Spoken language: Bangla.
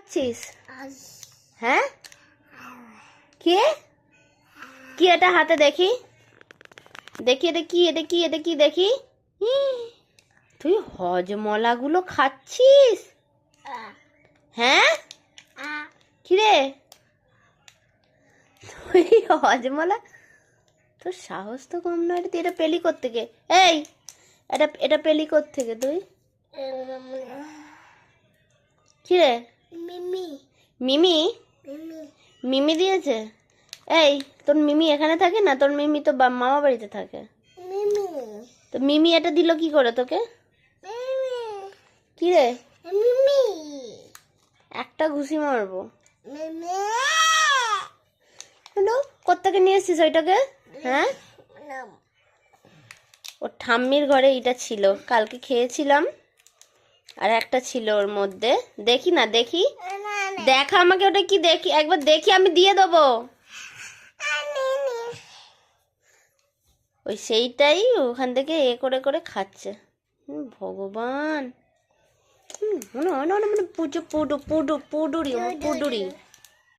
খাচ্ছিস? হ্যাঁ, কে কি এটা হাতে দেখি, দেখি এটা কি, এটা কি, এটা কি দেখি। তুই হজমলাগুলো খাচ্ছিস? হ্যাঁ, কিরে তুই হজমলা, তোর সাহস তো কম নয় রে। তুই এটা পেলি কোত্থেকে? এই এটা এটা পেলি কোত্থেকে তুই? কিরে? মিমি। মিমি মিমি দিয়েছে? এই তোর মিমি এখানে থাকে না, তোর মিমি তো মামা বাড়িতে থাকে। তো মিমি এটা দিল কি করে তোকে? কি রে? একটা ঘুষি মারবো। হলো কোত্থেকে নিয়ে এসছিস ওইটাকে? হ্যাঁ, ওর ঠাম্মির ঘরে এটা ছিল, কালকে খেয়েছিলাম, আর একটা ছিল ওর মধ্যে। দেখি না, দেখি, দেখা আমাকে ওটা কি দেখি, একবার দেখি, আমি দিয়ে দেবো। ওই সেইটাই ওখান থেকে এ করে করে খাচ্ছে। ভগবান, মনে হয় না মানে পুজো পুডুরি পুডুরি।